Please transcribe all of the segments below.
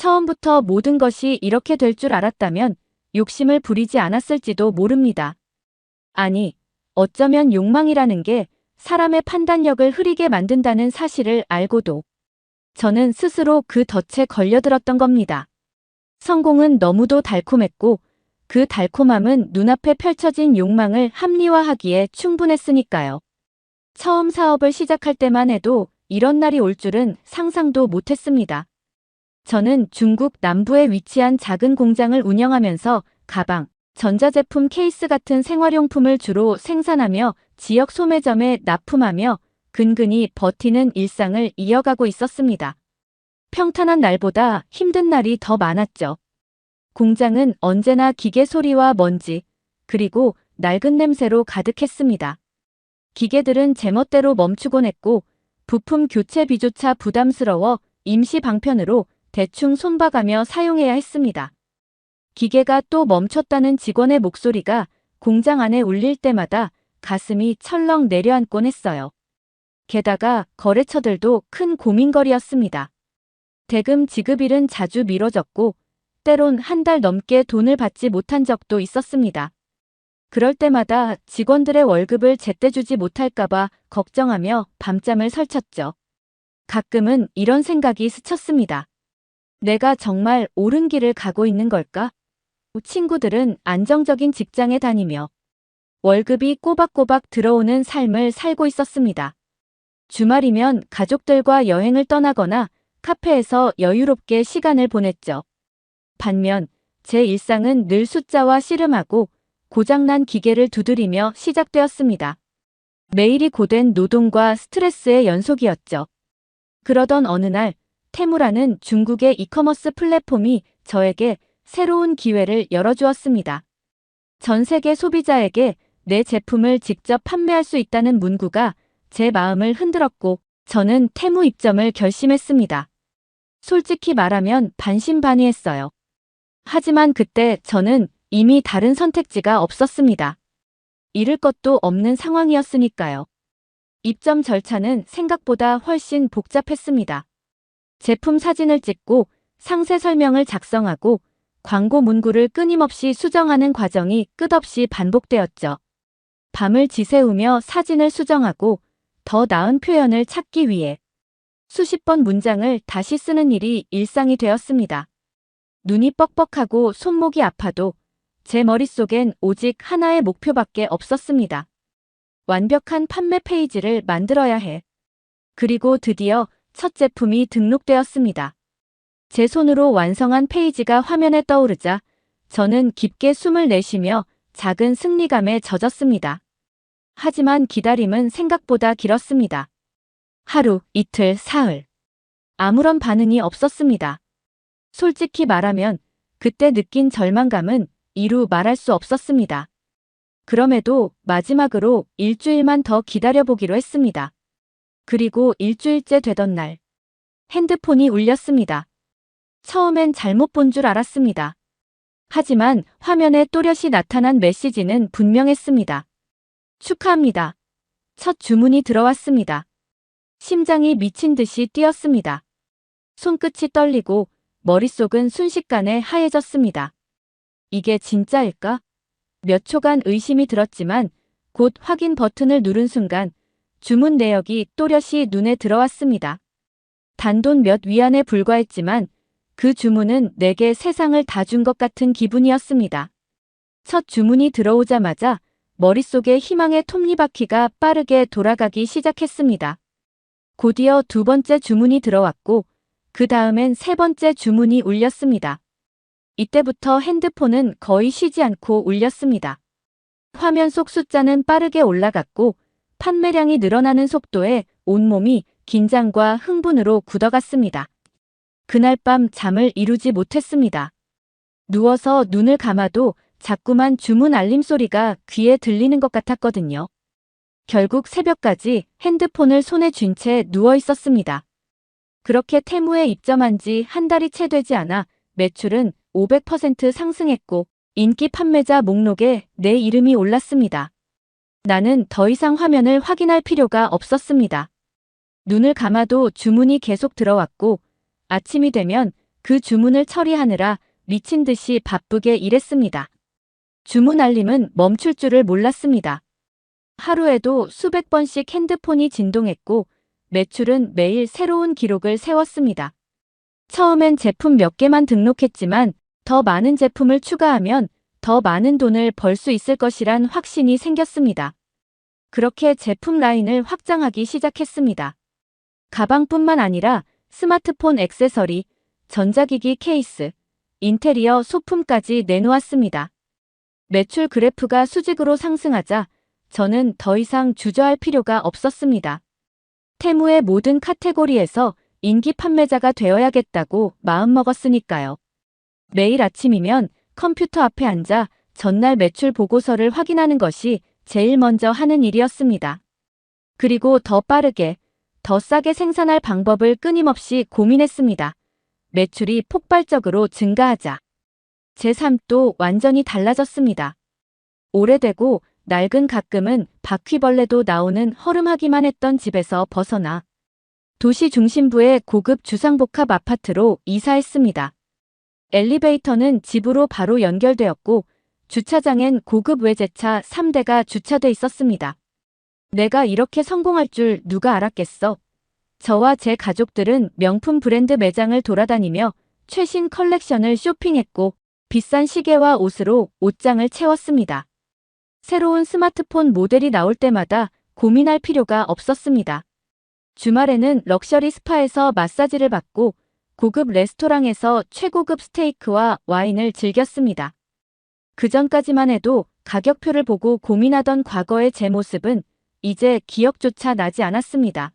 처음부터 모든 것이 이렇게 될 줄 알았다면 욕심을 부리지 않았을지도 모릅니다. 아니, 어쩌면 욕망이라는 게 사람의 판단력을 흐리게 만든다는 사실을 알고도 저는 스스로 그 덫에 걸려들었던 겁니다. 성공은 너무도 달콤했고 그 달콤함은 눈앞에 펼쳐진 욕망을 합리화하기에 충분했으니까요. 처음 사업을 시작할 때만 해도 이런 날이 올 줄은 상상도 못했습니다. 저는 중국 남부에 위치한 작은 공장을 운영하면서 가방, 전자제품 케이스 같은 생활용품을 주로 생산하며 지역 소매점에 납품하며 근근히 버티는 일상을 이어가고 있었습니다. 평탄한 날보다 힘든 날이 더 많았죠. 공장은 언제나 기계 소리와 먼지, 그리고 낡은 냄새로 가득했습니다. 기계들은 제멋대로 멈추곤 했고 부품 교체비조차 부담스러워 임시 방편으로 대충 손봐가며 사용해야 했습니다. 기계가 또 멈췄다는 직원의 목소리가 공장 안에 울릴 때마다 가슴이 철렁 내려앉곤 했어요. 게다가 거래처들도 큰 고민거리였습니다. 대금 지급일은 자주 미뤄졌고 때론 한 달 넘게 돈을 받지 못한 적도 있었습니다. 그럴 때마다 직원들의 월급을 제때 주지 못할까봐 걱정하며 밤잠을 설쳤죠. 가끔은 이런 생각이 스쳤습니다. 내가 정말 옳은 길을 가고 있는 걸까? 친구들은 안정적인 직장에 다니며 월급이 꼬박꼬박 들어오는 삶을 살고 있었습니다. 주말이면 가족들과 여행을 떠나거나 카페에서 여유롭게 시간을 보냈죠. 반면 제 일상은 늘 숫자와 씨름하고 고장난 기계를 두드리며 시작되었습니다. 매일이 고된 노동과 스트레스의 연속이었죠. 그러던 어느 날 테무라는 중국의 이커머스 플랫폼이 저에게 새로운 기회를 열어주었습니다. 전 세계 소비자에게 내 제품을 직접 판매할 수 있다는 문구가 제 마음을 흔들었고 저는 테무 입점을 결심했습니다. 솔직히 말하면 반신반의했어요. 하지만 그때 저는 이미 다른 선택지가 없었습니다. 잃을 것도 없는 상황이었으니까요. 입점 절차는 생각보다 훨씬 복잡했습니다. 제품 사진을 찍고 상세 설명을 작성하고 광고 문구를 끊임없이 수정하는 과정이 끝없이 반복되었죠. 밤을 지새우며 사진을 수정하고 더 나은 표현을 찾기 위해 수십 번 문장을 다시 쓰는 일이 일상이 되었습니다. 눈이 뻑뻑하고 손목이 아파도 제 머릿속엔 오직 하나의 목표밖에 없었습니다. 완벽한 판매 페이지를 만들어야 해. 그리고 드디어 첫 제품이 등록되었습니다. 제 손으로 완성한 페이지가 화면에 떠오르자 저는 깊게 숨을 내쉬며 작은 승리감에 젖었습니다. 하지만 기다림은 생각보다 길었습니다. 하루, 이틀, 사흘. 아무런 반응이 없었습니다. 솔직히 말하면 그때 느낀 절망감은 이루 말할 수 없었습니다. 그럼에도 마지막으로 일주일만 더 기다려보기로 했습니다. 그리고 일주일째 되던 날, 핸드폰이 울렸습니다. 처음엔 잘못 본 줄 알았습니다. 하지만 화면에 또렷이 나타난 메시지는 분명했습니다. 축하합니다. 첫 주문이 들어왔습니다. 심장이 미친 듯이 뛰었습니다. 손끝이 떨리고 머릿속은 순식간에 하얘졌습니다. 이게 진짜일까? 몇 초간 의심이 들었지만 곧 확인 버튼을 누른 순간 주문 내역이 또렷이 눈에 들어왔습니다. 단돈 몇 위안에 불과했지만 그 주문은 내게 세상을 다 준 것 같은 기분이었습니다. 첫 주문이 들어오자마자 머릿속에 희망의 톱니바퀴가 빠르게 돌아가기 시작했습니다. 곧이어 두 번째 주문이 들어왔고 그 다음엔 세 번째 주문이 울렸습니다. 이때부터 핸드폰은 거의 쉬지 않고 울렸습니다. 화면 속 숫자는 빠르게 올라갔고 판매량이 늘어나는 속도에 온몸이 긴장과 흥분으로 굳어갔습니다. 그날 밤 잠을 이루지 못했습니다. 누워서 눈을 감아도 자꾸만 주문 알림 소리가 귀에 들리는 것 같았거든요. 결국 새벽까지 핸드폰을 손에 쥔 채 누워 있었습니다. 그렇게 테무에 입점한 지 한 달이 채 되지 않아 매출은 500% 상승했고 인기 판매자 목록에 내 이름이 올랐습니다. 나는 더 이상 화면을 확인할 필요가 없었습니다. 눈을 감아도 주문이 계속 들어왔고 아침이 되면 그 주문을 처리하느라 미친 듯이 바쁘게 일했습니다. 주문 알림은 멈출 줄을 몰랐습니다. 하루에도 수백 번씩 핸드폰이 진동했고 매출은 매일 새로운 기록을 세웠습니다. 처음엔 제품 몇 개만 등록했지만 더 많은 제품을 추가하면 더 많은 돈을 벌 수 있을 것이란 확신이 생겼습니다. 그렇게 제품 라인을 확장하기 시작했습니다. 가방뿐만 아니라 스마트폰 액세서리, 전자기기 케이스, 인테리어 소품까지 내놓았습니다. 매출 그래프가 수직으로 상승하자 저는 더 이상 주저할 필요가 없었습니다. 테무의 모든 카테고리에서 인기 판매자가 되어야겠다고 마음먹었으니까요. 매일 아침이면 컴퓨터 앞에 앉아 전날 매출 보고서를 확인하는 것이 제일 먼저 하는 일이었습니다. 그리고 더 빠르게, 더 싸게 생산할 방법을 끊임없이 고민했습니다. 매출이 폭발적으로 증가하자 제 삶도 완전히 달라졌습니다. 오래되고 낡은 가끔은 바퀴벌레도 나오는 허름하기만 했던 집에서 벗어나 도시 중심부의 고급 주상복합 아파트로 이사했습니다. 엘리베이터는 집으로 바로 연결되었고 주차장엔 고급 외제차 3대가 주차돼 있었습니다. 내가 이렇게 성공할 줄 누가 알았겠어? 저와 제 가족들은 명품 브랜드 매장을 돌아다니며 최신 컬렉션을 쇼핑했고 비싼 시계와 옷으로 옷장을 채웠습니다. 새로운 스마트폰 모델이 나올 때마다 고민할 필요가 없었습니다. 주말에는 럭셔리 스파에서 마사지를 받고 고급 레스토랑에서 최고급 스테이크와 와인을 즐겼습니다. 그전까지만 해도 가격표를 보고 고민하던 과거의 제 모습은 이제 기억조차 나지 않았습니다.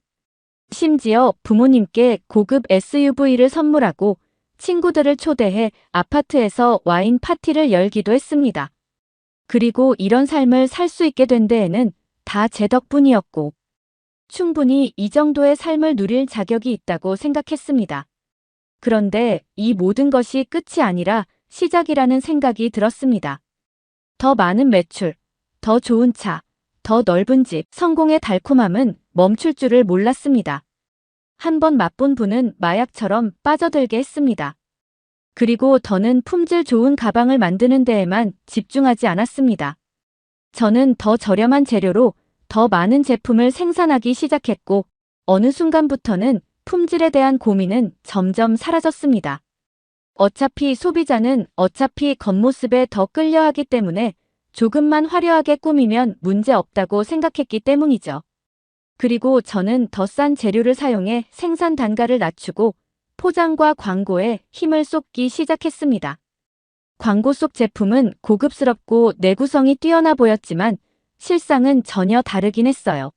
심지어 부모님께 고급 SUV를 선물하고 친구들을 초대해 아파트에서 와인 파티를 열기도 했습니다. 그리고 이런 삶을 살 수 있게 된 데에는 다 제 덕분이었고 충분히 이 정도의 삶을 누릴 자격이 있다고 생각했습니다. 그런데 이 모든 것이 끝이 아니라 시작이라는 생각이 들었습니다. 더 많은 매출, 더 좋은 차, 더 넓은 집, 성공의 달콤함은 멈출 줄을 몰랐습니다. 한번 맛본 분은 마약처럼 빠져들게 했습니다. 그리고 더는 품질 좋은 가방을 만드는 데에만 집중하지 않았습니다. 저는 더 저렴한 재료로 더 많은 제품을 생산하기 시작했고 어느 순간부터는 품질에 대한 고민은 점점 사라졌습니다. 어차피 소비자는 어차피 겉모습에 더 끌려하기 때문에 조금만 화려하게 꾸미면 문제 없다고 생각했기 때문이죠. 그리고 저는 더 싼 재료를 사용해 생산 단가를 낮추고 포장과 광고에 힘을 쏟기 시작했습니다. 광고 속 제품은 고급스럽고 내구성이 뛰어나 보였지만 실상은 전혀 다르긴 했어요.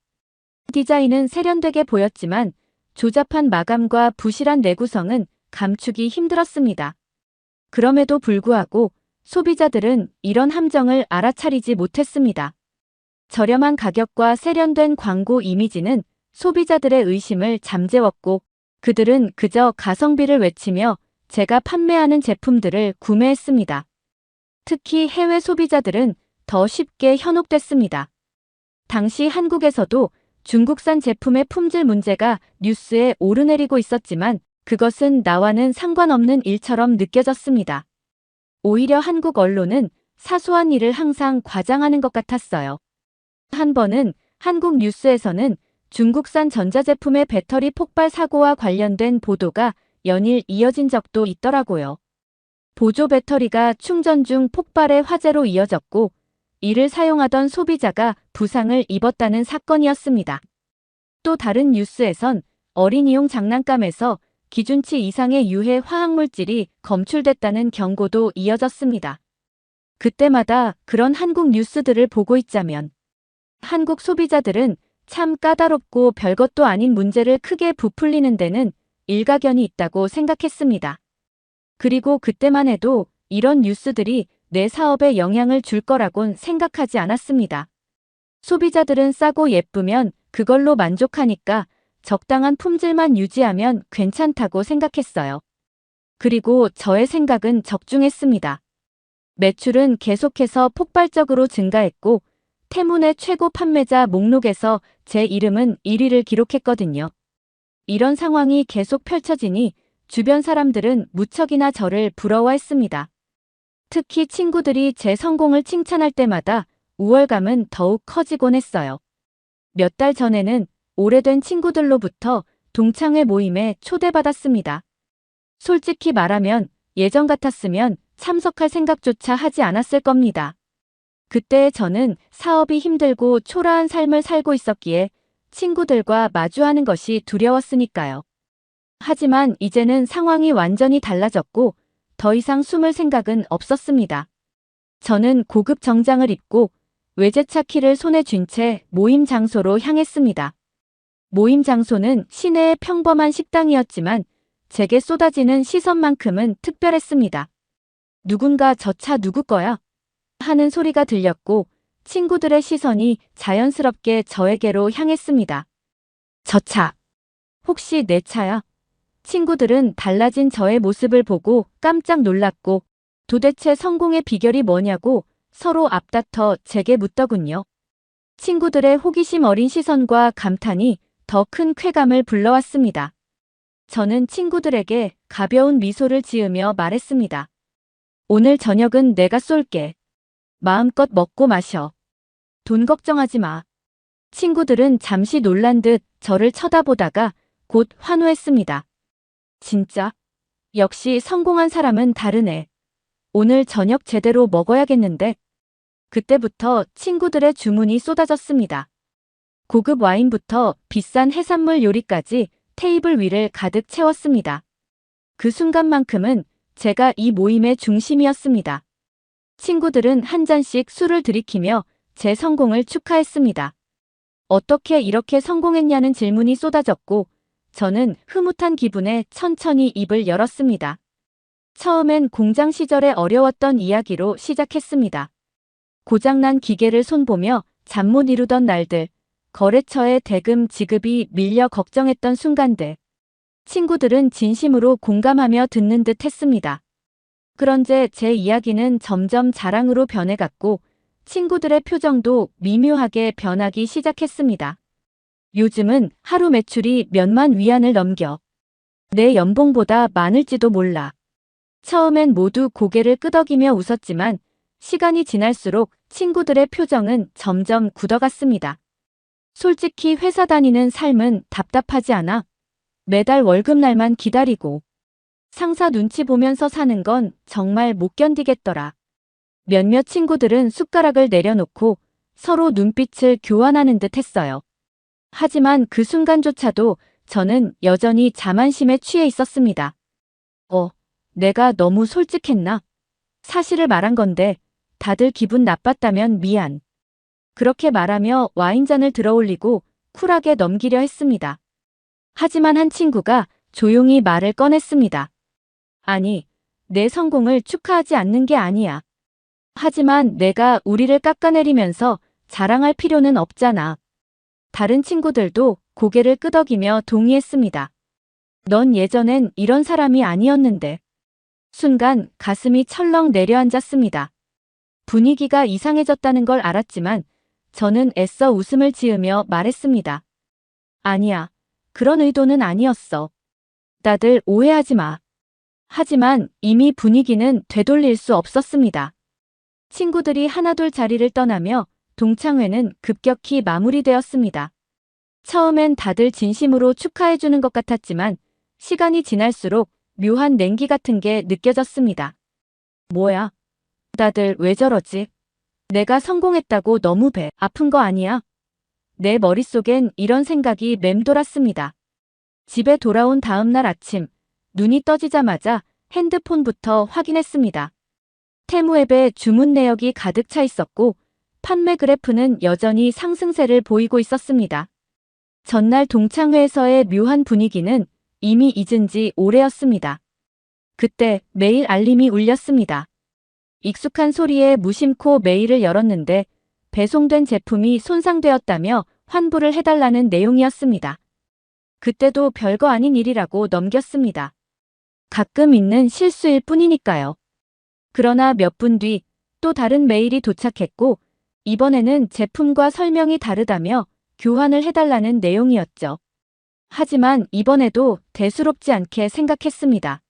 디자인은 세련되게 보였지만 조잡한 마감과 부실한 내구성은 감추기 힘들었습니다. 그럼에도 불구하고 소비자들은 이런 함정을 알아차리지 못했습니다. 저렴한 가격과 세련된 광고 이미지는 소비자들의 의심을 잠재웠고 그들은 그저 가성비를 외치며 제가 판매하는 제품들을 구매했습니다. 특히 해외 소비자들은 더 쉽게 현혹됐습니다. 당시 한국에서도 중국산 제품의 품질 문제가 뉴스에 오르내리고 있었지만 그것은 나와는 상관없는 일처럼 느껴졌습니다. 오히려 한국 언론은 사소한 일을 항상 과장하는 것 같았어요. 한 번은 한국 뉴스에서는 중국산 전자제품의 배터리 폭발 사고와 관련된 보도가 연일 이어진 적도 있더라고요. 보조 배터리가 충전 중 폭발의 화재로 이어졌고 이를 사용하던 소비자가 부상을 입었다는 사건이었습니다. 또 다른 뉴스에선 어린이용 장난감에서 기준치 이상의 유해 화학물질이 검출됐다는 경고도 이어졌습니다. 그때마다 그런 한국 뉴스들을 보고 있자면 한국 소비자들은 참 까다롭고 별것도 아닌 문제를 크게 부풀리는 데는 일가견이 있다고 생각했습니다. 그리고 그때만 해도 이런 뉴스들이 내 사업에 영향을 줄 거라곤 생각하지 않았습니다. 소비자들은 싸고 예쁘면 그걸로 만족하니까 적당한 품질만 유지하면 괜찮다고 생각했어요. 그리고 저의 생각은 적중했습니다. 매출은 계속해서 폭발적으로 증가했고 테문의 최고 판매자 목록에서 제 이름은 1위를 기록했거든요. 이런 상황이 계속 펼쳐지니 주변 사람들은 무척이나 저를 부러워했습니다. 특히 친구들이 제 성공을 칭찬할 때마다 우월감은 더욱 커지곤 했어요. 몇 달 전에는 오래된 친구들로부터 동창회 모임에 초대받았습니다. 솔직히 말하면 예전 같았으면 참석할 생각조차 하지 않았을 겁니다. 그때 저는 사업이 힘들고 초라한 삶을 살고 있었기에 친구들과 마주하는 것이 두려웠으니까요. 하지만 이제는 상황이 완전히 달라졌고 더 이상 숨을 생각은 없었습니다. 저는 고급 정장을 입고 외제차 키를 손에 쥔 채 모임 장소로 향했습니다. 모임 장소는 시내의 평범한 식당이었지만 제게 쏟아지는 시선만큼은 특별했습니다. 누군가 저 차 누구 거야? 하는 소리가 들렸고 친구들의 시선이 자연스럽게 저에게로 향했습니다. 저 차. 혹시 내 차야? 친구들은 달라진 저의 모습을 보고 깜짝 놀랐고 도대체 성공의 비결이 뭐냐고 서로 앞다퉈 제게 묻더군요. 친구들의 호기심 어린 시선과 감탄이 더 큰 쾌감을 불러왔습니다. 저는 친구들에게 가벼운 미소를 지으며 말했습니다. 오늘 저녁은 내가 쏠게. 마음껏 먹고 마셔. 돈 걱정하지 마. 친구들은 잠시 놀란 듯 저를 쳐다보다가 곧 환호했습니다. 진짜? 역시 성공한 사람은 다르네. 오늘 저녁 제대로 먹어야겠는데. 그때부터 친구들의 주문이 쏟아졌습니다. 고급 와인부터 비싼 해산물 요리까지 테이블 위를 가득 채웠습니다. 그 순간만큼은 제가 이 모임의 중심이었습니다. 친구들은 한 잔씩 술을 들이키며 제 성공을 축하했습니다. 어떻게 이렇게 성공했냐는 질문이 쏟아졌고 저는 흐뭇한 기분에 천천히 입을 열었습니다. 처음엔 공장 시절에 어려웠던 이야기로 시작했습니다. 고장난 기계를 손보며 잠 못 이루던 날들, 거래처의 대금 지급이 밀려 걱정했던 순간들. 친구들은 진심으로 공감하며 듣는 듯 했습니다. 그런데 제 이야기는 점점 자랑으로 변해갔고 친구들의 표정도 미묘하게 변하기 시작했습니다. 요즘은 하루 매출이 몇만 위안을 넘겨. 내 연봉보다 많을지도 몰라. 처음엔 모두 고개를 끄덕이며 웃었지만 시간이 지날수록 친구들의 표정은 점점 굳어갔습니다. 솔직히 회사 다니는 삶은 답답하지 않아? 매달 월급날만 기다리고 상사 눈치 보면서 사는 건 정말 못 견디겠더라. 몇몇 친구들은 숟가락을 내려놓고 서로 눈빛을 교환하는 듯 했어요. 하지만 그 순간조차도 저는 여전히 자만심에 취해 있었습니다. 내가 너무 솔직했나? 사실을 말한 건데 다들 기분 나빴다면 미안. 그렇게 말하며 와인잔을 들어올리고 쿨하게 넘기려 했습니다. 하지만 한 친구가 조용히 말을 꺼냈습니다. 아니, 내 성공을 축하하지 않는 게 아니야. 하지만 내가 우리를 깎아내리면서 자랑할 필요는 없잖아. 다른 친구들도 고개를 끄덕이며 동의했습니다. 넌 예전엔 이런 사람이 아니었는데. 순간 가슴이 철렁 내려앉았습니다. 분위기가 이상해졌다는 걸 알았지만 저는 애써 웃음을 지으며 말했습니다. 아니야, 그런 의도는 아니었어. 다들 오해하지 마. 하지만 이미 분위기는 되돌릴 수 없었습니다. 친구들이 하나둘 자리를 떠나며 동창회는 급격히 마무리되었습니다. 처음엔 다들 진심으로 축하해주는 것 같았지만 시간이 지날수록 묘한 냉기 같은 게 느껴졌습니다. 뭐야? 다들 왜 저러지? 내가 성공했다고 너무 배 아픈 거 아니야? 내 머릿속엔 이런 생각이 맴돌았습니다. 집에 돌아온 다음 날 아침, 눈이 떠지자마자 핸드폰부터 확인했습니다. 테무 앱에 주문 내역이 가득 차 있었고 판매 그래프는 여전히 상승세를 보이고 있었습니다. 전날 동창회에서의 묘한 분위기는 이미 잊은 지 오래였습니다. 그때 메일 알림이 울렸습니다. 익숙한 소리에 무심코 메일을 열었는데 배송된 제품이 손상되었다며 환불을 해달라는 내용이었습니다. 그때도 별거 아닌 일이라고 넘겼습니다. 가끔 있는 실수일 뿐이니까요. 그러나 몇 분 뒤 또 다른 메일이 도착했고 이번에는 제품과 설명이 다르다며 교환을 해달라는 내용이었죠. 하지만 이번에도 대수롭지 않게 생각했습니다.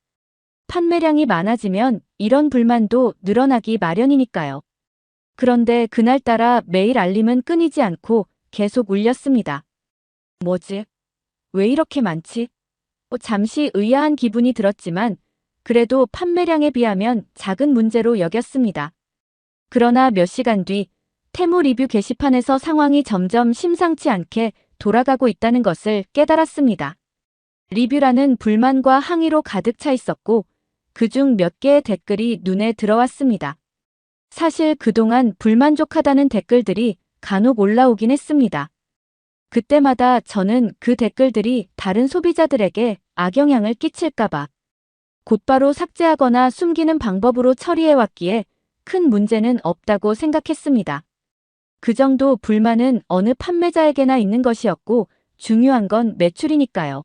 판매량이 많아지면 이런 불만도 늘어나기 마련이니까요. 그런데 그날따라 메일 알림은 끊이지 않고 계속 울렸습니다. 뭐지? 왜 이렇게 많지? 잠시 의아한 기분이 들었지만 그래도 판매량에 비하면 작은 문제로 여겼습니다. 그러나 몇 시간 뒤 테무 리뷰 게시판에서 상황이 점점 심상치 않게 돌아가고 있다는 것을 깨달았습니다. 리뷰라는 불만과 항의로 가득 차 있었고 그중 몇 개의 댓글이 눈에 들어왔습니다. 사실 그동안 불만족하다는 댓글들이 간혹 올라오긴 했습니다. 그때마다 저는 그 댓글들이 다른 소비자들에게 악영향을 끼칠까봐 곧바로 삭제하거나 숨기는 방법으로 처리해왔기에 큰 문제는 없다고 생각했습니다. 그 정도 불만은 어느 판매자에게나 있는 것이었고 중요한 건 매출이니까요.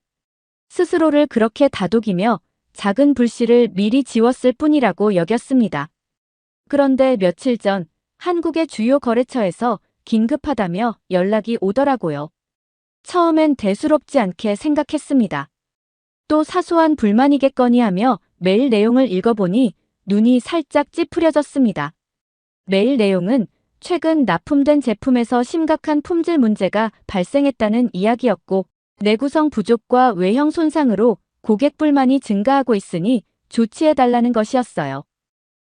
스스로를 그렇게 다독이며 작은 불씨를 미리 지웠을 뿐이라고 여겼습니다. 그런데 며칠 전 한국의 주요 거래처에서 긴급하다며 연락이 오더라고요. 처음엔 대수롭지 않게 생각했습니다. 또 사소한 불만이겠거니 하며 메일 내용을 읽어보니 눈이 살짝 찌푸려졌습니다. 메일 내용은 최근 납품된 제품에서 심각한 품질 문제가 발생했다는 이야기였고 내구성 부족과 외형 손상으로 고객 불만이 증가하고 있으니 조치해달라는 것이었어요.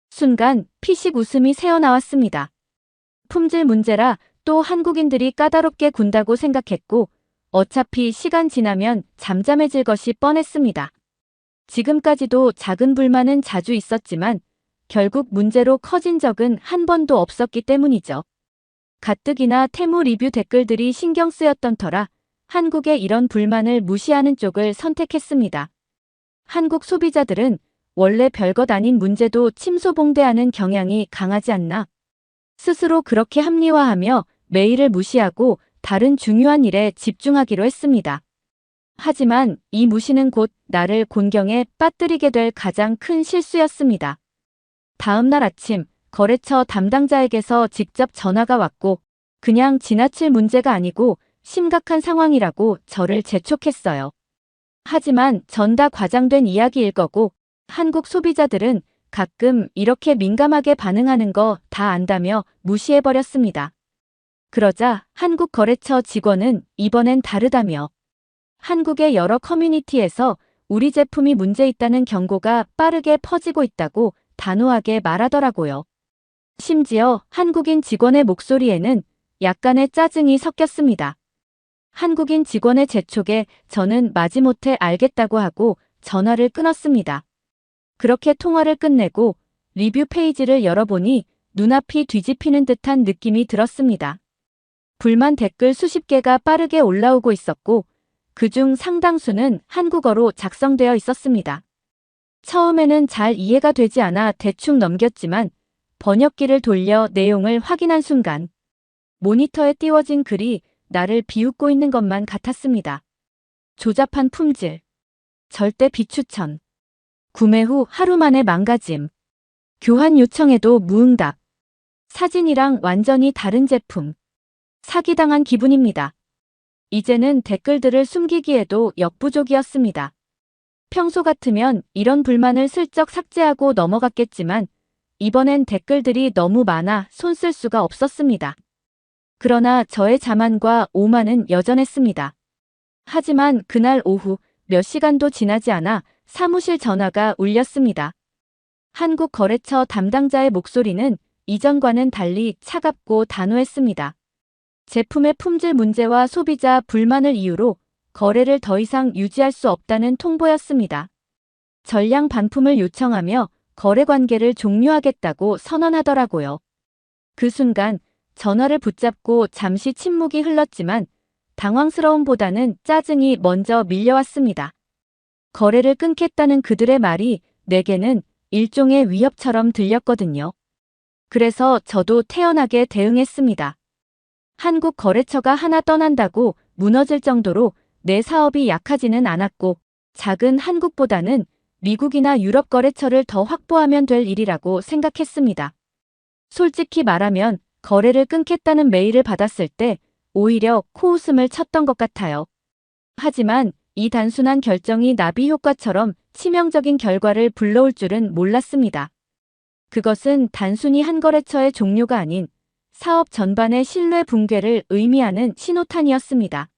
순간 피식 웃음이 새어나왔습니다. 품질 문제라 또 한국인들이 까다롭게 군다고 생각했고 어차피 시간 지나면 잠잠해질 것이 뻔했습니다. 지금까지도 작은 불만은 자주 있었지만 결국 문제로 커진 적은 한 번도 없었기 때문이죠. 가뜩이나 테무 리뷰 댓글들이 신경 쓰였던 터라 한국의 이런 불만을 무시하는 쪽을 선택했습니다. 한국 소비자들은 원래 별것 아닌 문제도 침소봉대하는 경향이 강하지 않나? 스스로 그렇게 합리화하며 메일을 무시하고 다른 중요한 일에 집중하기로 했습니다. 하지만 이 무시는 곧 나를 곤경에 빠뜨리게 될 가장 큰 실수였습니다. 다음 날 아침 거래처 담당자에게서 직접 전화가 왔고 그냥 지나칠 문제가 아니고 심각한 상황이라고 저를 재촉했어요. 하지만 전 다 과장된 이야기일 거고 한국 소비자들은 가끔 이렇게 민감하게 반응하는 거 다 안다며 무시해버렸습니다. 그러자 한국 거래처 직원은 이번엔 다르다며 한국의 여러 커뮤니티에서 우리 제품이 문제 있다는 경고가 빠르게 퍼지고 있다고 단호하게 말하더라고요. 심지어 한국인 직원의 목소리에는 약간의 짜증이 섞였습니다. 한국인 직원의 재촉에 저는 마지못해 알겠다고 하고 전화를 끊었습니다. 그렇게 통화를 끝내고 리뷰 페이지를 열어보니 눈앞이 뒤집히는 듯한 느낌이 들었습니다. 불만 댓글 수십 개가 빠르게 올라오고 있었고 그중 상당수는 한국어로 작성되어 있었습니다. 처음에는 잘 이해가 되지 않아 대충 넘겼지만 번역기를 돌려 내용을 확인한 순간 모니터에 띄워진 글이 나를 비웃고 있는 것만 같았습니다. 조잡한 품질, 절대 비추천, 구매 후 하루 만에 망가짐, 교환 요청에도 무응답, 사진이랑 완전히 다른 제품, 사기당한 기분입니다. 이제는 댓글들을 숨기기에도 역부족이었습니다. 평소 같으면 이런 불만을 슬쩍 삭제하고 넘어갔겠지만 이번엔 댓글들이 너무 많아 손 쓸 수가 없었습니다. 그러나 저의 자만과 오만은 여전했습니다. 하지만 그날 오후 몇 시간도 지나지 않아 사무실 전화가 울렸습니다. 한국 거래처 담당자의 목소리는 이전과는 달리 차갑고 단호했습니다. 제품의 품질 문제와 소비자 불만을 이유로 거래를 더 이상 유지할 수 없다는 통보였습니다. 전량 반품을 요청하며 거래 관계를 종료하겠다고 선언하더라고요. 그 순간 전화를 붙잡고 잠시 침묵이 흘렀지만 당황스러움보다는 짜증이 먼저 밀려왔습니다. 거래를 끊겠다는 그들의 말이 내게는 일종의 위협처럼 들렸거든요. 그래서 저도 태연하게 대응했습니다. 한국 거래처가 하나 떠난다고 무너질 정도로 내 사업이 약하지는 않았고 작은 한국보다는 미국이나 유럽 거래처를 더 확보하면 될 일이라고 생각했습니다. 솔직히 말하면 거래를 끊겠다는 메일을 받았을 때 오히려 코웃음을 쳤던 것 같아요. 하지만 이 단순한 결정이 나비 효과처럼 치명적인 결과를 불러올 줄은 몰랐습니다. 그것은 단순히 한 거래처의 종료가 아닌 사업 전반의 신뢰 붕괴를 의미하는 신호탄이었습니다.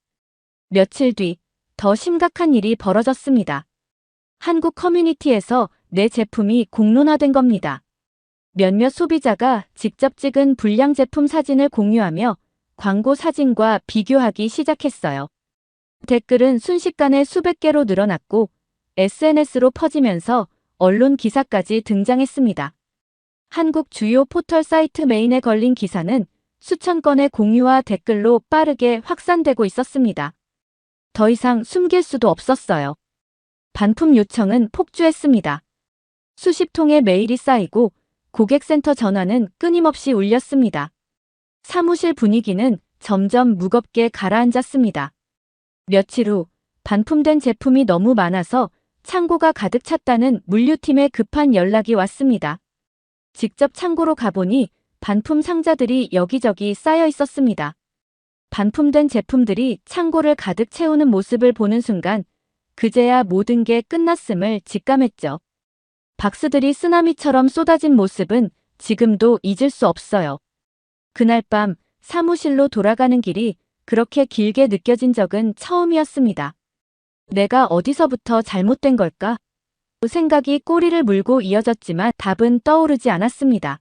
며칠 뒤 더 심각한 일이 벌어졌습니다. 한국 커뮤니티에서 내 제품이 공론화된 겁니다. 몇몇 소비자가 직접 찍은 불량 제품 사진을 공유하며 광고 사진과 비교하기 시작했어요. 댓글은 순식간에 수백 개로 늘어났고 SNS로 퍼지면서 언론 기사까지 등장했습니다. 한국 주요 포털 사이트 메인에 걸린 기사는 수천 건의 공유와 댓글로 빠르게 확산되고 있었습니다. 더 이상 숨길 수도 없었어요. 반품 요청은 폭주했습니다. 수십 통의 메일이 쌓이고 고객센터 전화는 끊임없이 울렸습니다. 사무실 분위기는 점점 무겁게 가라앉았습니다. 며칠 후 반품된 제품이 너무 많아서 창고가 가득 찼다는 물류팀에 급한 연락이 왔습니다. 직접 창고로 가보니 반품 상자들이 여기저기 쌓여 있었습니다. 반품된 제품들이 창고를 가득 채우는 모습을 보는 순간 그제야 모든 게 끝났음을 직감했죠. 박스들이 쓰나미처럼 쏟아진 모습은 지금도 잊을 수 없어요. 그날 밤 사무실로 돌아가는 길이 그렇게 길게 느껴진 적은 처음이었습니다. 내가 어디서부터 잘못된 걸까? 그 생각이 꼬리를 물고 이어졌지만 답은 떠오르지 않았습니다.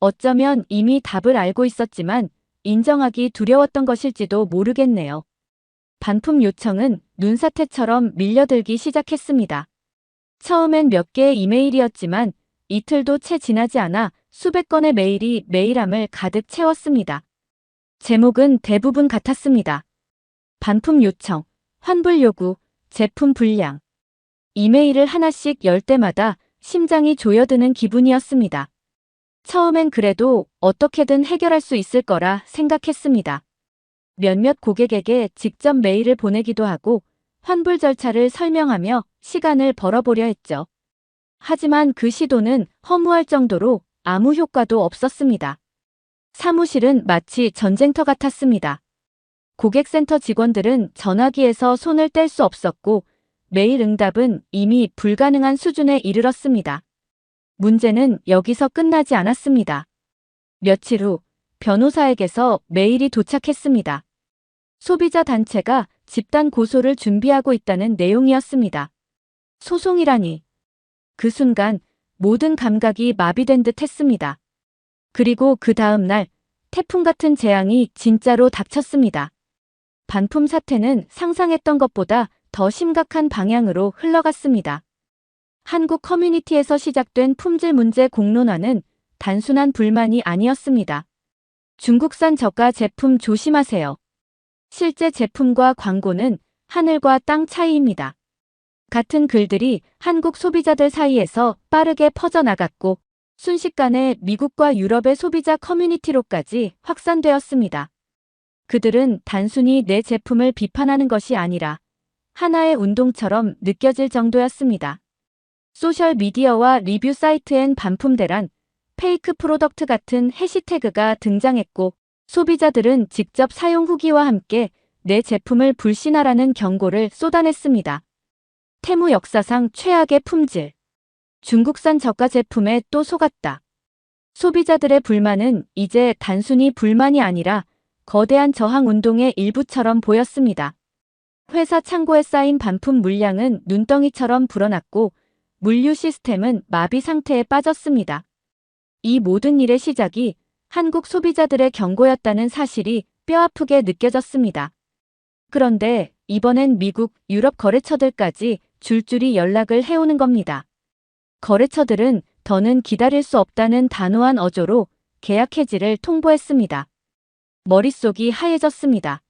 어쩌면 이미 답을 알고 있었지만 인정하기 두려웠던 것일지도 모르겠네요. 반품 요청은 눈사태처럼 밀려들기 시작했습니다. 처음엔 몇 개의 이메일이었지만 이틀도 채 지나지 않아 수백 건의 메일이 메일함을 가득 채웠습니다. 제목은 대부분 같았습니다. 반품 요청, 환불 요구, 제품 불량. 이메일을 하나씩 열 때마다 심장이 조여드는 기분이었습니다. 처음엔 그래도 어떻게든 해결할 수 있을 거라 생각했습니다. 몇몇 고객에게 직접 메일을 보내기도 하고 환불 절차를 설명하며 시간을 벌어보려 했죠. 하지만 그 시도는 허무할 정도로 아무 효과도 없었습니다. 사무실은 마치 전쟁터 같았습니다. 고객센터 직원들은 전화기에서 손을 뗄 수 없었고 메일 응답은 이미 불가능한 수준에 이르렀습니다. 문제는 여기서 끝나지 않았습니다. 며칠 후 변호사에게서 메일이 도착했습니다. 소비자 단체가 집단 고소를 준비하고 있다는 내용이었습니다. 소송이라니. 그 순간 모든 감각이 마비된 듯 했습니다. 그리고 그 다음 날 태풍 같은 재앙이 진짜로 닥쳤습니다. 반품 사태는 상상했던 것보다 더 심각한 방향으로 흘러갔습니다. 한국 커뮤니티에서 시작된 품질 문제 공론화는 단순한 불만이 아니었습니다. 중국산 저가 제품 조심하세요. 실제 제품과 광고는 하늘과 땅 차이입니다. 같은 글들이 한국 소비자들 사이에서 빠르게 퍼져나갔고 순식간에 미국과 유럽의 소비자 커뮤니티로까지 확산되었습니다. 그들은 단순히 내 제품을 비판하는 것이 아니라 하나의 운동처럼 느껴질 정도였습니다. 소셜미디어와 리뷰 사이트엔 반품 대란, 페이크 프로덕트 같은 해시태그가 등장했고 소비자들은 직접 사용 후기와 함께 내 제품을 불신하라는 경고를 쏟아냈습니다. 테무 역사상 최악의 품질. 중국산 저가 제품에 또 속았다. 소비자들의 불만은 이제 단순히 불만이 아니라 거대한 저항 운동의 일부처럼 보였습니다. 회사 창고에 쌓인 반품 물량은 눈덩이처럼 불어났고 물류 시스템은 마비 상태에 빠졌습니다. 이 모든 일의 시작이 한국 소비자들의 경고였다는 사실이 뼈아프게 느껴졌습니다. 그런데 이번엔 미국, 유럽 거래처들까지 줄줄이 연락을 해오는 겁니다. 거래처들은 더는 기다릴 수 없다는 단호한 어조로 계약 해지를 통보했습니다. 머릿속이 하얘졌습니다.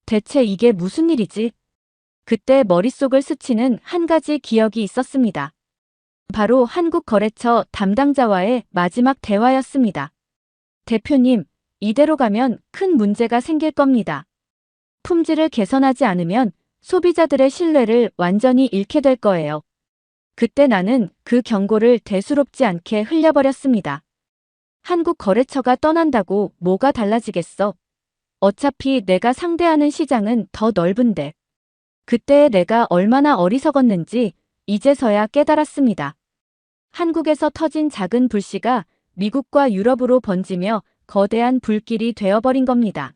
대체 이게 무슨 일이지? 그때 머릿속을 스치는 한 가지 기억이 있었습니다. 바로 한국 거래처 담당자와의 마지막 대화였습니다. 대표님, 이대로 가면 큰 문제가 생길 겁니다. 품질을 개선하지 않으면 소비자들의 신뢰를 완전히 잃게 될 거예요. 그때 나는 그 경고를 대수롭지 않게 흘려버렸습니다. 한국 거래처가 떠난다고 뭐가 달라지겠어? 어차피 내가 상대하는 시장은 더 넓은데. 그때의 내가 얼마나 어리석었는지 이제서야 깨달았습니다. 한국에서 터진 작은 불씨가 미국과 유럽으로 번지며 거대한 불길이 되어버린 겁니다.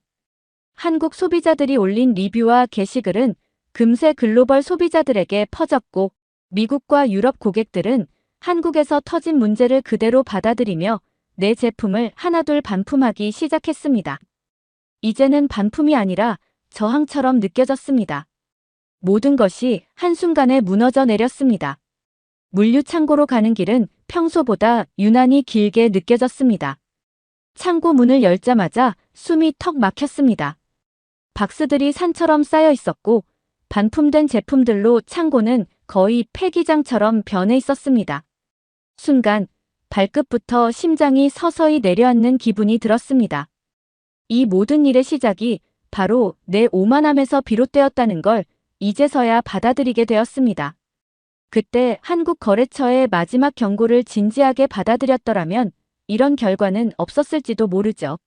한국 소비자들이 올린 리뷰와 게시글은 금세 글로벌 소비자들에게 퍼졌고 미국과 유럽 고객들은 한국에서 터진 문제를 그대로 받아들이며 내 제품을 하나둘 반품하기 시작했습니다. 이제는 반품이 아니라 저항처럼 느껴졌습니다. 모든 것이 한순간에 무너져 내렸습니다. 물류창고로 가는 길은 평소보다 유난히 길게 느껴졌습니다. 창고 문을 열자마자 숨이 턱 막혔습니다. 박스들이 산처럼 쌓여 있었고 반품된 제품들로 창고는 거의 폐기장처럼 변해 있었습니다. 순간 발끝부터 심장이 서서히 내려앉는 기분이 들었습니다. 이 모든 일의 시작이 바로 내 오만함에서 비롯되었다는 걸 이제서야 받아들이게 되었습니다. 그때 한국거래처의 마지막 경고를 진지하게 받아들였더라면 이런 결과는 없었을지도 모르죠.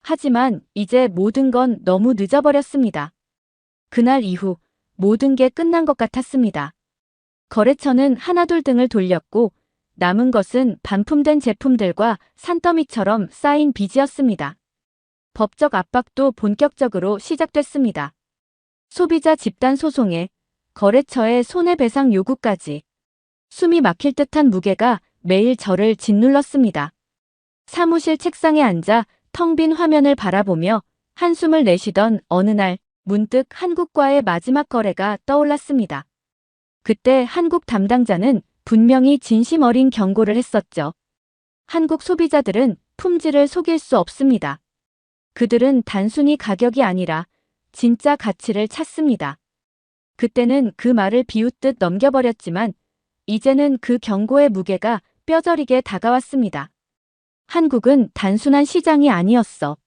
하지만 이제 모든 건 너무 늦어버렸습니다. 그날 이후 모든 게 끝난 것 같았습니다. 거래처는 하나둘 등을 돌렸고 남은 것은 반품된 제품들과 산더미처럼 쌓인 빚이었습니다. 법적 압박도 본격적으로 시작됐습니다. 소비자 집단 소송에 거래처의 손해배상 요구까지 숨이 막힐 듯한 무게가 매일 저를 짓눌렀습니다. 사무실 책상에 앉아 텅 빈 화면을 바라보며 한숨을 내쉬던 어느 날 문득 한국과의 마지막 거래가 떠올랐습니다. 그때 한국 담당자는 분명히 진심 어린 경고를 했었죠. 한국 소비자들은 품질을 속일 수 없습니다. 그들은 단순히 가격이 아니라 진짜 가치를 찾습니다. 그때는 그 말을 비웃듯 넘겨버렸지만 이제는 그 경고의 무게가 뼈저리게 다가왔습니다. 한국은 단순한 시장이 아니었어.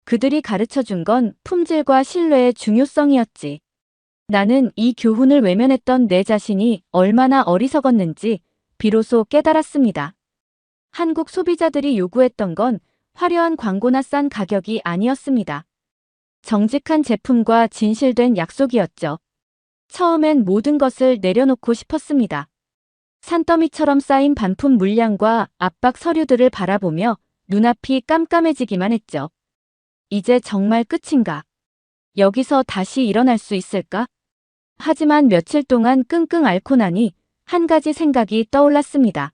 그들이 가르쳐준 건 품질과 신뢰의 중요성이었지. 나는 이 교훈을 외면했던 내 자신이 얼마나 어리석었는지 비로소 깨달았습니다. 한국 소비자들이 요구했던 건 화려한 광고나 싼 가격이 아니었습니다. 정직한 제품과 진실된 약속이었죠. 처음엔 모든 것을 내려놓고 싶었습니다. 산더미처럼 쌓인 반품 물량과 압박 서류들을 바라보며 눈앞이 깜깜해지기만 했죠. 이제 정말 끝인가? 여기서 다시 일어날 수 있을까? 하지만 며칠 동안 끙끙 앓고 나니 한 가지 생각이 떠올랐습니다.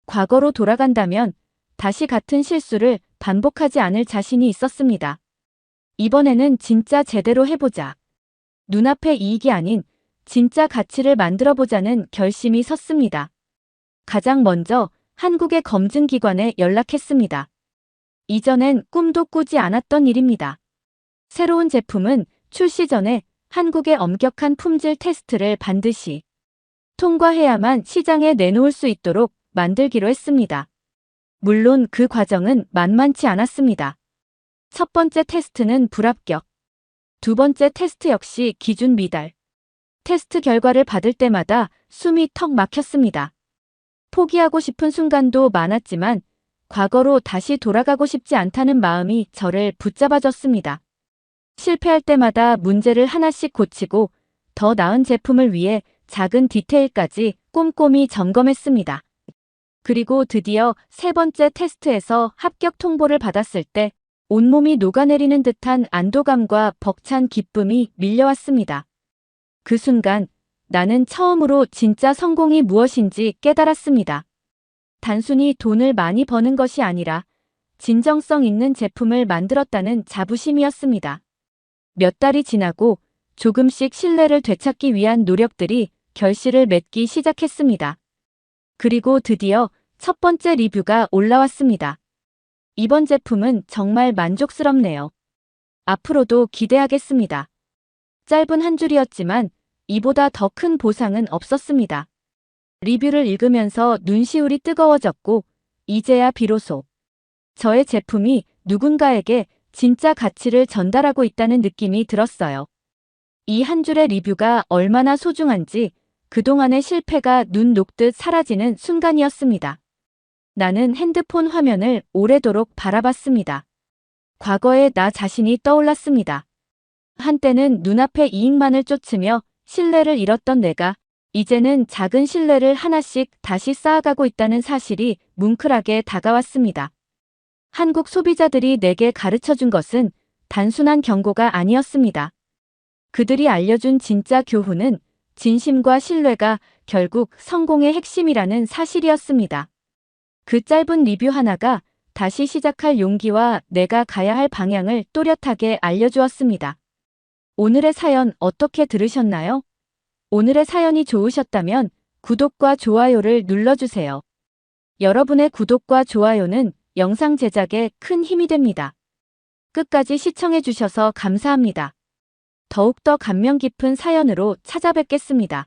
과거로 돌아간다면 다시 같은 실수를 반복하지 않을 자신이 있었습니다. 이번에는 진짜 제대로 해보자. 눈앞의 이익이 아닌 진짜 가치를 만들어보자는 결심이 섰습니다. 가장 먼저 한국의 검증기관에 연락했습니다. 이전엔 꿈도 꾸지 않았던 일입니다. 새로운 제품은 출시 전에 한국의 엄격한 품질 테스트를 반드시 통과해야만 시장에 내놓을 수 있도록 만들기로 했습니다. 물론 그 과정은 만만치 않았습니다. 첫 번째 테스트는 불합격. 두 번째 테스트 역시 기준 미달. 테스트 결과를 받을 때마다 숨이 턱 막혔습니다. 포기하고 싶은 순간도 많았지만 과거로 다시 돌아가고 싶지 않다는 마음이 저를 붙잡아줬습니다. 실패할 때마다 문제를 하나씩 고치고 더 나은 제품을 위해 작은 디테일까지 꼼꼼히 점검했습니다. 그리고 드디어 세 번째 테스트에서 합격 통보를 받았을 때 온몸이 녹아내리는 듯한 안도감과 벅찬 기쁨이 밀려왔습니다. 그 순간 나는 처음으로 진짜 성공이 무엇인지 깨달았습니다. 단순히 돈을 많이 버는 것이 아니라 진정성 있는 제품을 만들었다는 자부심이었습니다. 몇 달이 지나고 조금씩 신뢰를 되찾기 위한 노력들이 결실을 맺기 시작했습니다. 그리고 드디어 첫 번째 리뷰가 올라왔습니다. 이번 제품은 정말 만족스럽네요. 앞으로도 기대하겠습니다. 짧은 한 줄이었지만 이보다 더 큰 보상은 없었습니다. 리뷰를 읽으면서 눈시울이 뜨거워졌고 이제야 비로소 저의 제품이 누군가에게 진짜 가치를 전달하고 있다는 느낌이 들었어요. 이 한 줄의 리뷰가 얼마나 소중한지 그동안의 실패가 눈 녹듯 사라지는 순간이었습니다. 나는 핸드폰 화면을 오래도록 바라봤습니다. 과거의 나 자신이 떠올랐습니다. 한때는 눈앞의 이익만을 쫓으며 신뢰를 잃었던 내가 이제는 작은 신뢰를 하나씩 다시 쌓아가고 있다는 사실이 뭉클하게 다가왔습니다. 한국 소비자들이 내게 가르쳐 준 것은 단순한 경고가 아니었습니다. 그들이 알려준 진짜 교훈은 진심과 신뢰가 결국 성공의 핵심이라는 사실이었습니다. 그 짧은 리뷰 하나가 다시 시작할 용기와 내가 가야 할 방향을 또렷하게 알려주었습니다. 오늘의 사연 어떻게 들으셨나요? 오늘의 사연이 좋으셨다면 구독과 좋아요를 눌러주세요. 여러분의 구독과 좋아요는 영상 제작에 큰 힘이 됩니다. 끝까지 시청해주셔서 감사합니다. 더욱더 감명 깊은 사연으로 찾아뵙겠습니다.